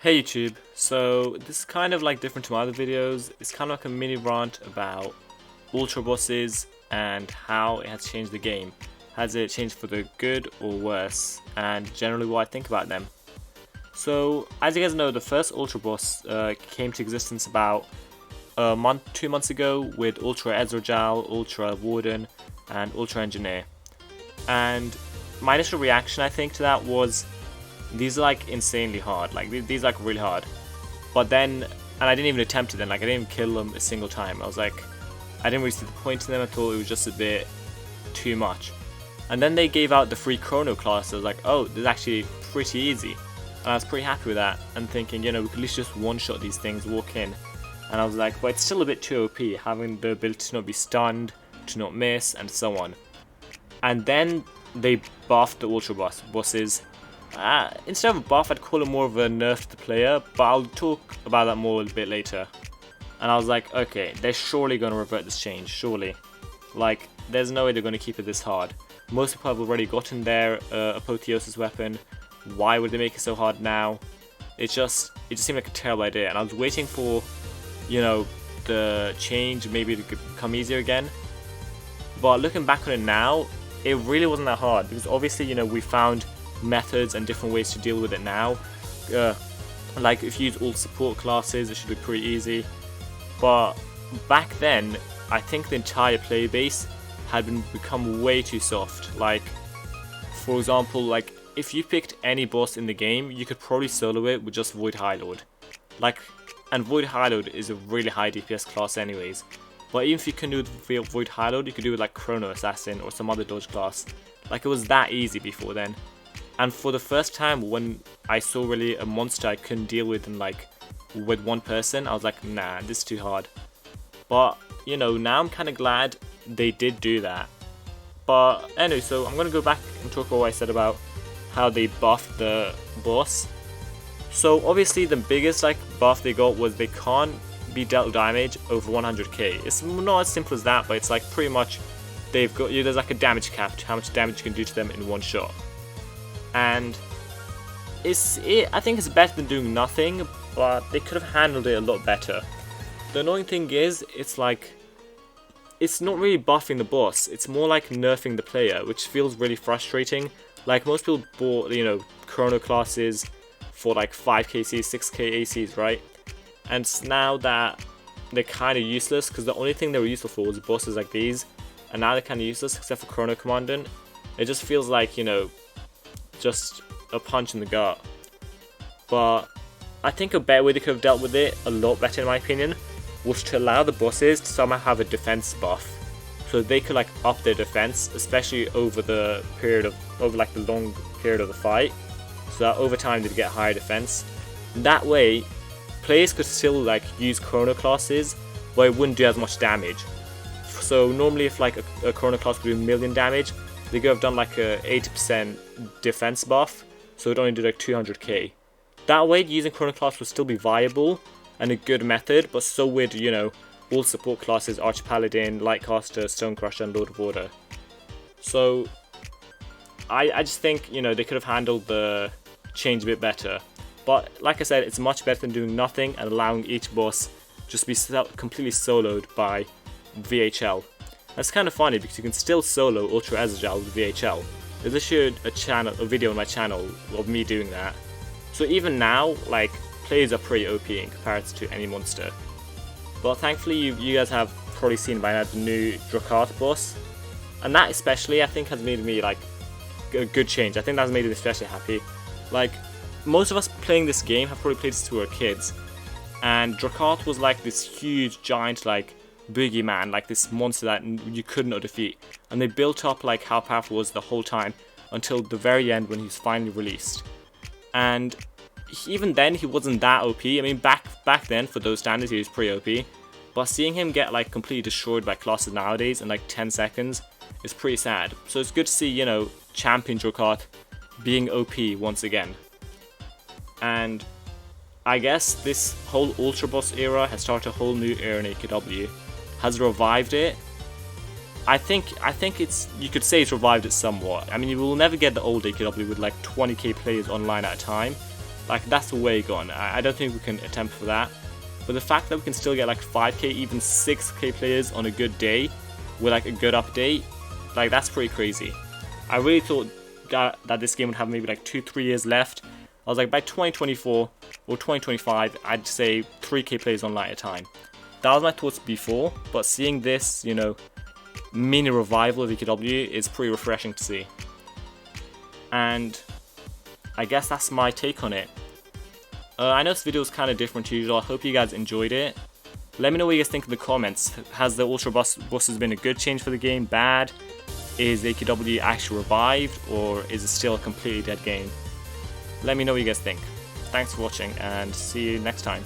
Hey YouTube, so this is kind of like different to my other videos. It's kind of like a mini rant about Ultra bosses and how it has changed the game. Has it changed for the good or worse, and generally what I think about them. So as you guys know, the first Ultra boss came to existence about a month, 2 months ago with Ultra Ezreal, Ultra Warden and Ultra Engineer. And my initial reaction I think to that was, these are like insanely hard, like these are like really hard. But then, and I didn't even attempt it then, like I didn't even kill them a single time. I was like, I didn't really see the point in them. I thought it was just a bit too much. And then they gave out the free chrono class. I was like, oh, this is actually pretty easy. And I was pretty happy with that and thinking, you know, we could at least just one-shot these things, walk in. And I was like, but it's still a bit too OP, having the ability to not be stunned, to not miss, and so on. And then they buffed the Ultra bosses. Instead of a buff, I'd call it more of a nerf to the player, but I'll talk about that more a bit later. And I was like, okay, they're surely going to revert this change, surely. Like, there's no way they're going to keep it this hard. Most people have already gotten their apotheosis weapon. Why would they make it so hard now? It just seemed like a terrible idea, and I was waiting for, you know, the change maybe to become easier again. But looking back on it now, it really wasn't that hard, because obviously, you know, we found methods and different ways to deal with it now. Like if you use all support classes, it should be pretty easy. But back then, I think the entire player base had become way too soft. Like, for example, like if you picked any boss in the game, you could probably solo it with just Void High Lord. Like, and Void High Lord is a really high DPS class anyways. But even if you couldn't do with Void High Lord, you could do it like Chrono Assassin or some other dodge class. Like, it was that easy before then. And for the first time when I saw really a monster I couldn't deal with in like with one person, I was like, nah, this is too hard. But you know, now I'm kind of glad they did do that. But anyway, so I'm gonna go back and talk about what I said about how they buffed the boss. So obviously the biggest like buff they got was they can't be dealt damage over 100k. It's not as simple as that, but it's like pretty much they've got, there's like a damage cap to how much damage you can do to them in one shot. And I think it's better than doing nothing, but they could have handled it a lot better. The annoying thing is, it's like, it's not really buffing the boss, it's more like nerfing the player, which feels really frustrating. Like, most people bought, you know, chrono classes for like 5k ACs, 6k ACs, right? And now that they're kind of useless, because the only thing they were useful for was bosses like these, and now they're kind of useless except for Chrono Commandant. It just feels like, you know, just a punch in the gut. But I think a better way they could have dealt with it, a lot better in my opinion, was to allow the bosses to somehow have a defense buff, so they could like up their defense, especially over the period of, like the long period of the fight, so that over time they'd get higher defense. That way players could still like use chrono classes, but it wouldn't do as much damage. So normally if like a chrono class would do 1 million damage, they could have done like a 80% defense buff, so it'd only do like 200k. That way, using Chrono Class would still be viable and a good method, but so would, you know, all support classes, Arch Paladin, Lightcaster, Stonecrusher, and Lord of Order. So, I just think, you know, they could have handled the change a bit better. But, like I said, it's much better than doing nothing and allowing each boss just to be completely soloed by VHL. That's kind of funny because you can still solo Ultra Ezreal with VHL. There's actually a video on my channel of me doing that. So even now, like, players are pretty OP in comparison to any monster. But thankfully, you guys have probably seen by now the new Drakath Boss. And that especially, I think, has made me, like, a good change. I think that's made me especially happy. Like, most of us playing this game have probably played this to our kids. And Drakath was like this huge, giant, like, boogeyman, like this monster that you could not defeat, and they built up like how powerful he was the whole time until the very end when he was finally released. And even then he wasn't that OP. I mean, back then for those standards he was pretty OP, but seeing him get like completely destroyed by classes nowadays in like 10 seconds is pretty sad. So it's good to see, you know, champion Drakath being OP once again. And I guess this whole Ultra Boss era has started a whole new era in AQW. Has revived it. I think it's, you could say it's revived it somewhat. I mean, you will never get the old AQW with like 20k players online at a time, Like, that's way gone. I don't think we can attempt for that. But the fact that we can still get like 5k, even 6k players on a good day with like a good update, like, that's pretty crazy. I really thought that this game would have maybe like 2-3 years left. I was like, by 2024 or 2025, I'd say 3k players online at a time. That was my thoughts before, but seeing this, you know, mini revival of AQW is pretty refreshing to see. And I guess that's my take on it. I know this video is kind of different to usual. I hope you guys enjoyed it. Let me know what you guys think in the comments. Has the Ultra Bosses been a good change for the game? Bad? Is AQW actually revived? Or is it still a completely dead game? Let me know what you guys think. Thanks for watching and see you next time.